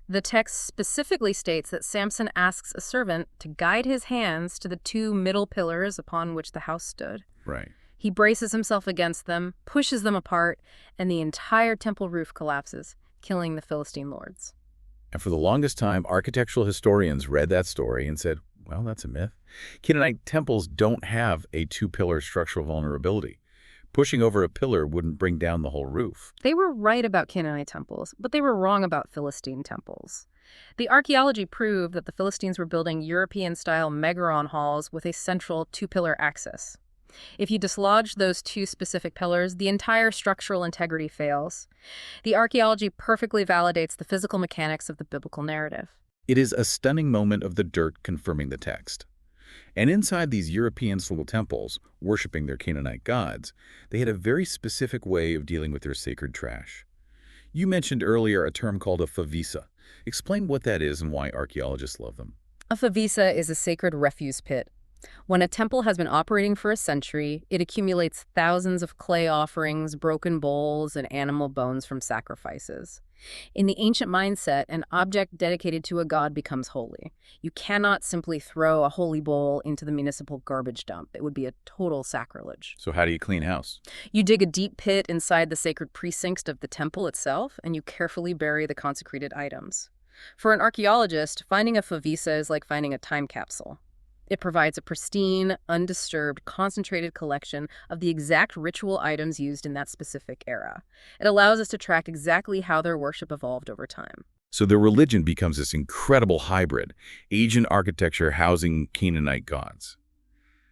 The text specifically states that Samson asks a servant to guide his hands to the two middle pillars upon which the house stood. Right. He braces himself against them, pushes them apart, and the entire temple roof collapses, killing the Philistine lords. And for the longest time, architectural historians read that story and said, well, that's a myth. Canaanite temples don't have a two-pillar structural vulnerability. Pushing over a pillar wouldn't bring down the whole roof. They were right about Canaanite temples, but they were wrong about Philistine temples. The archaeology proved that the Philistines were building European-style megaron halls with a central two-pillar axis. If you dislodge those two specific pillars, the entire structural integrity fails. The archaeology perfectly validates the physical mechanics of the biblical narrative. It is a stunning moment of the dirt confirming the text. And inside these European-style temples, worshiping their Canaanite gods, they had a very specific way of dealing with their sacred trash. You mentioned earlier a term called a favisa. Explain what that is and why archaeologists love them. A favisa is a sacred refuse pit. When a temple has been operating for a century, it accumulates thousands of clay offerings, broken bowls, and animal bones from sacrifices. In the ancient mindset, an object dedicated to a god becomes holy. You cannot simply throw a holy bowl into the municipal garbage dump. It would be a total sacrilege. So how do you clean house? You dig a deep pit inside the sacred precincts of the temple itself, and you carefully bury the consecrated items. For an archaeologist, finding a favisa is like finding a time capsule. It provides a pristine, undisturbed, concentrated collection of the exact ritual items used in that specific era. It allows us to track exactly how their worship evolved over time. So their religion becomes this incredible hybrid, Aegean architecture housing Canaanite gods.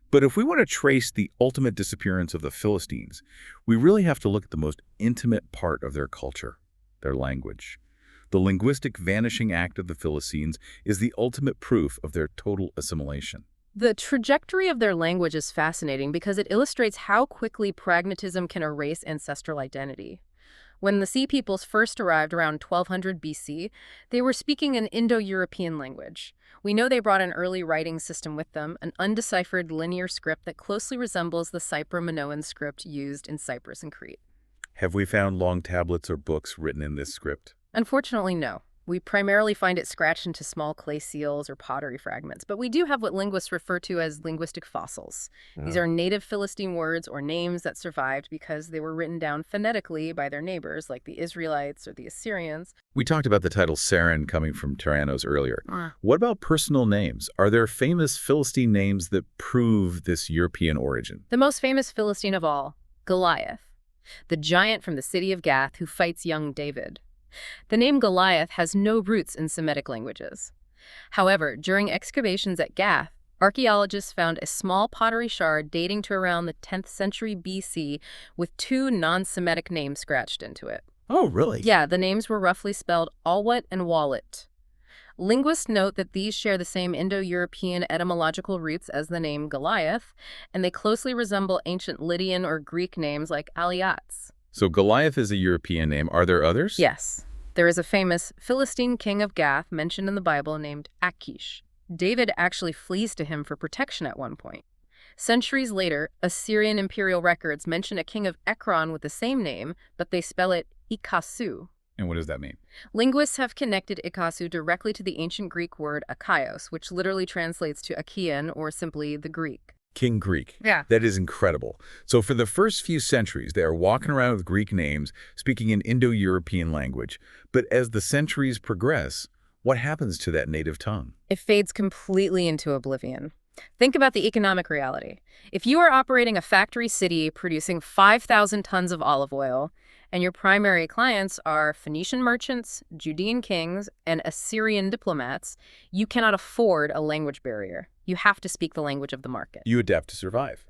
But if we want to trace the ultimate disappearance of the Philistines, we really have to look at the most intimate part of their culture, their language. The linguistic vanishing act of the Philistines is the ultimate proof of their total assimilation. The trajectory of their language is fascinating because it illustrates how quickly pragmatism can erase ancestral identity. When the Sea Peoples first arrived around 1200 BC, they were speaking an Indo-European language. We know they brought an early writing system with them, an undeciphered linear script that closely resembles the Cypro-Minoan script used in Cyprus and Crete. Have we found long tablets or books written in this script? Unfortunately, no. We primarily find it scratched into small clay seals or pottery fragments, but we do have what linguists refer to as linguistic fossils. These are native Philistine words or names that survived because they were written down phonetically by their neighbors, like the Israelites or the Assyrians. We talked about the title Sarin coming from Tyrannos earlier. What about personal names? Are there famous Philistine names that prove this European origin? The most famous Philistine of all, Goliath, the giant from the city of Gath who fights young David. The name Goliath has no roots in Semitic languages. However, during excavations at Gath, archaeologists found a small pottery shard dating to around the 10th century BC with two non-Semitic names scratched into it. Oh, really? Yeah, the names were roughly spelled Alwet and Wallet. Linguists note that these share the same Indo-European etymological roots as the name Goliath, and they closely resemble ancient Lydian or Greek names like Aliats. So Goliath is a European name. Are there others? Yes. There is a famous Philistine king of Gath mentioned in the Bible named Achish. David actually flees to him for protection at one point. Centuries later, Assyrian imperial records mention a king of Ekron with the same name, but they spell it Ikasu. And what does that mean? Linguists have connected Ikasu directly to the ancient Greek word Akaios, which literally translates to Achaean or simply the Greek. King Greek. Yeah. That is incredible. So for the first few centuries, they are walking around with Greek names, speaking an Indo-European language. But as the centuries progress, what happens to that native tongue? It fades completely into oblivion. Think about the economic reality. If you are operating a factory city producing 5,000 tons of olive oil, and your primary clients are Phoenician merchants, Judean kings, and Assyrian diplomats, you cannot afford a language barrier. You have to speak the language of the market. You adapt to survive.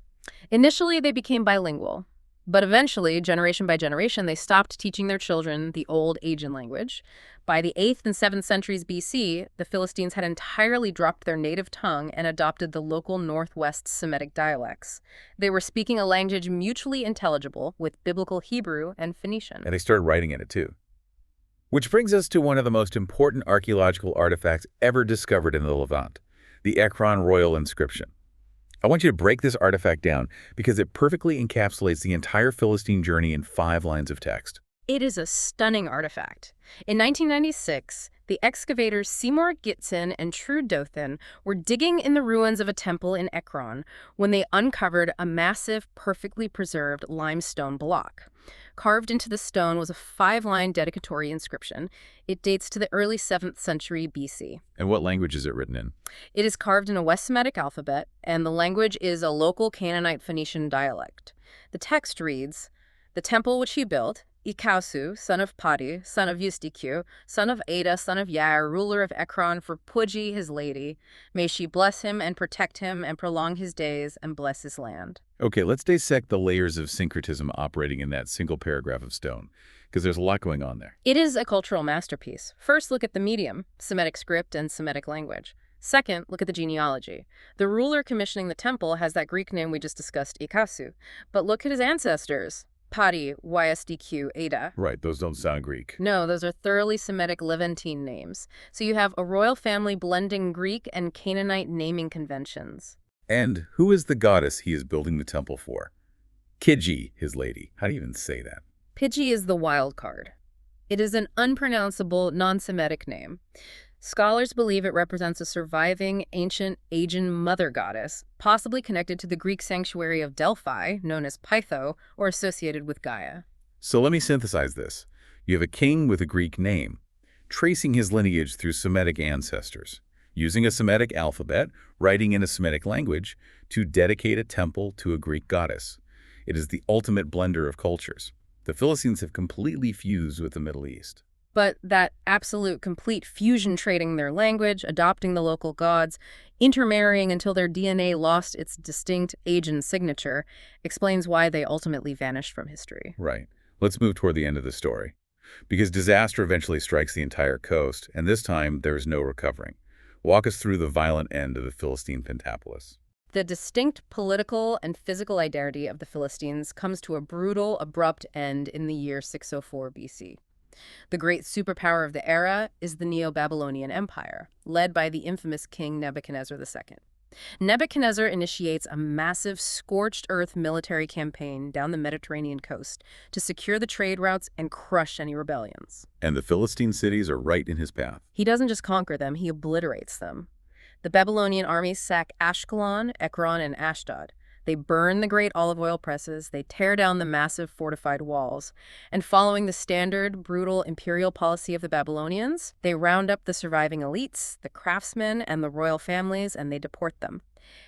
Initially, they became bilingual, But eventually, generation by generation, they stopped teaching their children the old Aegean language. By the 8th and 7th centuries BC, the Philistines had entirely dropped their native tongue and adopted the local Northwest Semitic dialects. They were speaking a language mutually intelligible with Biblical Hebrew and Phoenician. And they started writing in it too. Which brings us to one of the most important archaeological artifacts ever discovered in the Levant, the Ekron royal inscription. I want you to break this artifact down because it perfectly encapsulates the entire Philistine journey in 5 lines of text. It is a stunning artifact. In 1996, the excavators Seymour Gitson and Trude Dothan were digging in the ruins of a temple in Ekron when they uncovered a massive, perfectly preserved limestone block. Carved into the stone was a 5-line dedicatory inscription. It dates to the early 7th century BC. And what language is it written in? It is carved in a West Semitic alphabet, and the language is a local Canaanite Phoenician dialect. The text reads, "The temple which he built, Ikausu, son of Padi, son of Eustichiu, son of Ada, son of Yair, ruler of Ekron, for Puji his lady. May she bless him and protect him and prolong his days and bless his land." Okay, let's dissect the layers of syncretism operating in that single paragraph of stone, because there's a lot going on there. It is a cultural masterpiece. First, look at the medium, Semitic script and Semitic language. Second, look at the genealogy. The ruler commissioning the temple has that Greek name we just discussed, Ikasu. But look at his ancestors. Padi, YSDQ, Ada. Right, those don't sound Greek. No, those are thoroughly Semitic Levantine names. So you have a royal family blending Greek and Canaanite naming conventions. And who is the goddess he is building the temple for? Kiji, his lady. How do you even say that? Pidgey is the wild card. It is an unpronounceable, non-Semitic name. Scholars believe it represents a surviving ancient Aegean mother goddess, possibly connected to the Greek sanctuary of Delphi, known as Pytho, or associated with Gaia. So let me synthesize this. You have a king with a Greek name, tracing his lineage through Semitic ancestors, using a Semitic alphabet, writing in a Semitic language, to dedicate a temple to a Greek goddess. It is the ultimate blender of cultures. The Philistines have completely fused with the Middle East. But that absolute complete fusion, trading their language, adopting the local gods, intermarrying until their DNA lost its distinct Aegean signature, explains why they ultimately vanished from history. Right. Let's move toward the end of the story. Because disaster eventually strikes the entire coast, and this time there is no recovering. Walk us through the violent end of the Philistine Pentapolis. The distinct political and physical identity of the Philistines comes to a brutal, abrupt end in the year 604 BC. The great superpower of the era is the Neo-Babylonian Empire, led by the infamous King Nebuchadnezzar II. Nebuchadnezzar initiates a massive scorched earth military campaign down the Mediterranean coast to secure the trade routes and crush any rebellions. And the Philistine cities are right in his path. He doesn't just conquer them, he obliterates them. The Babylonian armies sack Ashkelon, Ekron, and Ashdod. They burn the great olive oil presses, they tear down the massive fortified walls, and following the standard, brutal imperial policy of the Babylonians, they round up the surviving elites, the craftsmen, and the royal families, and they deport them.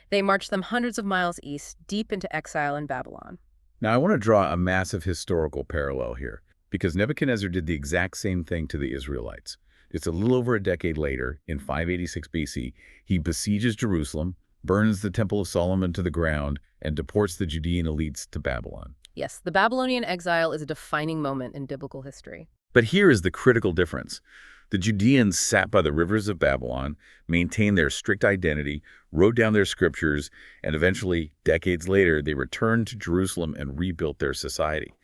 They march them hundreds of miles east, deep into exile in Babylon. Now, I want to draw a massive historical parallel here, because Nebuchadnezzar did the exact same thing to the Israelites. It's a little over a decade later, in 586 BC, he besieges Jerusalem, burns the Temple of Solomon to the ground, and deports the Judean elites to Babylon. Yes, the Babylonian exile is a defining moment in biblical history. But here is the critical difference. The Judeans sat by the rivers of Babylon, maintained their strict identity, wrote down their scriptures, and eventually, decades later, they returned to Jerusalem and rebuilt their society.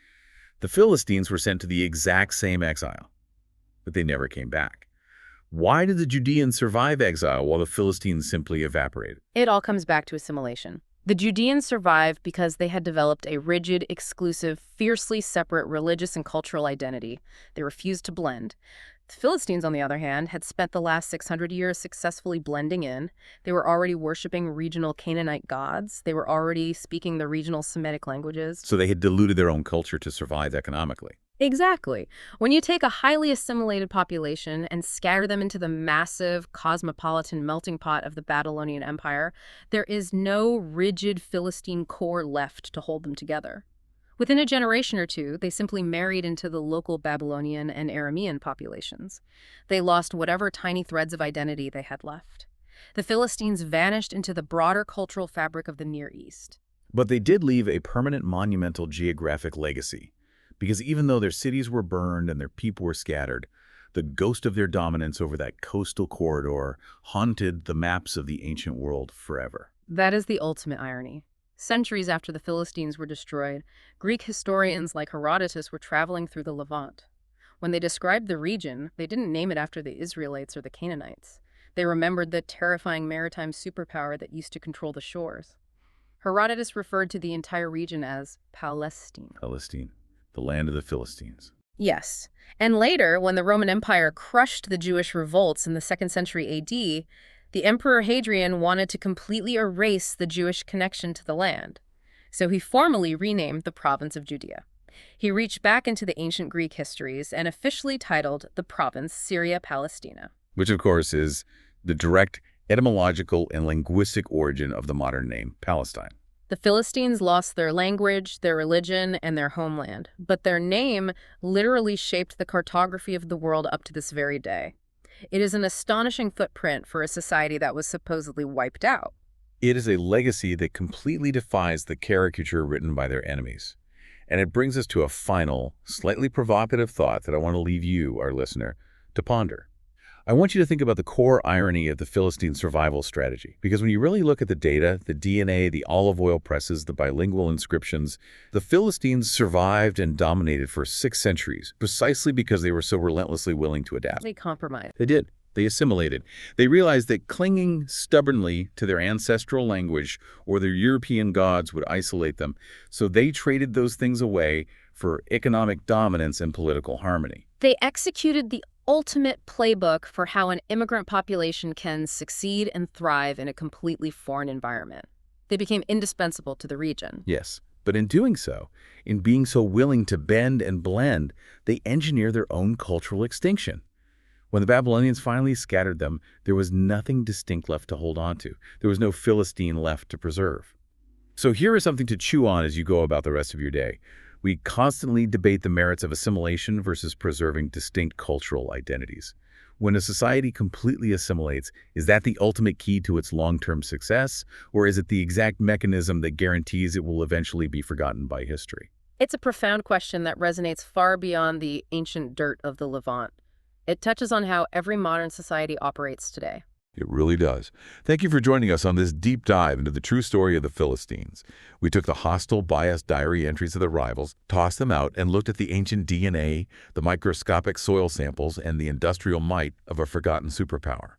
The Philistines were sent to the exact same exile, but they never came back. Why did the Judeans survive exile while the Philistines simply evaporated? It all comes back to assimilation. The Judeans survived because they had developed a rigid, exclusive, fiercely separate religious and cultural identity. They refused to blend. The Philistines, on the other hand, had spent the last 600 years successfully blending in. They were already worshiping regional Canaanite gods. They were already speaking the regional Semitic languages. So they had diluted their own culture to survive economically. Exactly. When you take a highly assimilated population and scatter them into the massive cosmopolitan melting pot of the Babylonian Empire, there is no rigid Philistine core left to hold them together. Within a generation or two, they simply married into the local Babylonian and Aramean populations. They lost whatever tiny threads of identity they had left. The Philistines vanished into the broader cultural fabric of the Near East. But they did leave a permanent monumental geographic legacy, because even though their cities were burned and their people were scattered, the ghost of their dominance over that coastal corridor haunted the maps of the ancient world forever. That is the ultimate irony. Centuries after the Philistines were destroyed, Greek historians like Herodotus were traveling through the Levant. When they described the region, they didn't name it after the Israelites or the Canaanites. They remembered the terrifying maritime superpower that used to control the shores. Herodotus referred to the entire region as Palestine. Philistine, the land of the Philistines. Yes. And later, when the Roman Empire crushed the Jewish revolts in the 2nd century AD, the Emperor Hadrian wanted to completely erase the Jewish connection to the land. So he formally renamed the province of Judea. He reached back into the ancient Greek histories and officially titled the province Syria Palestina. Which, of course, is the direct etymological and linguistic origin of the modern name Palestine. The Philistines lost their language, their religion, and their homeland, but their name literally shaped the cartography of the world up to this very day. It is an astonishing footprint for a society that was supposedly wiped out. It is a legacy that completely defies the caricature written by their enemies. And it brings us to a final, slightly provocative thought that I want to leave you, our listener, to ponder. I want you to think about the core irony of the Philistine survival strategy, because when you really look at the data, the DNA, the olive oil presses, the bilingual inscriptions, the Philistines survived and dominated for 6 centuries, precisely because they were so relentlessly willing to adapt. They compromised. They did. They assimilated. They realized that clinging stubbornly to their ancestral language or their European gods would isolate them, so they traded those things away for economic dominance and political harmony. They executed the ultimate playbook for how an immigrant population can succeed and thrive in a completely foreign environment. They became indispensable to the region. Yes, but in doing so, in being so willing to bend and blend, they engineer their own cultural extinction. When the Babylonians finally scattered them, there was nothing distinct left to hold on to. There was no Philistine left to preserve. So here is something to chew on as you go about the rest of your day. We constantly debate the merits of assimilation versus preserving distinct cultural identities. When a society completely assimilates, is that the ultimate key to its long-term success, or is it the exact mechanism that guarantees it will eventually be forgotten by history? It's a profound question that resonates far beyond the ancient dirt of the Levant. It touches on how every modern society operates today. It really does. Thank you for joining us on this deep dive into the true story of the Philistines. We took the hostile, biased diary entries of the rivals, tossed them out, and looked at the ancient DNA, the microscopic soil samples, and the industrial might of a forgotten superpower.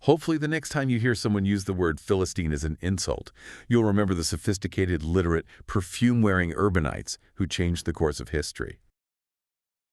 Hopefully the next time you hear someone use the word Philistine as an insult, you'll remember the sophisticated, literate, perfume-wearing urbanites who changed the course of history.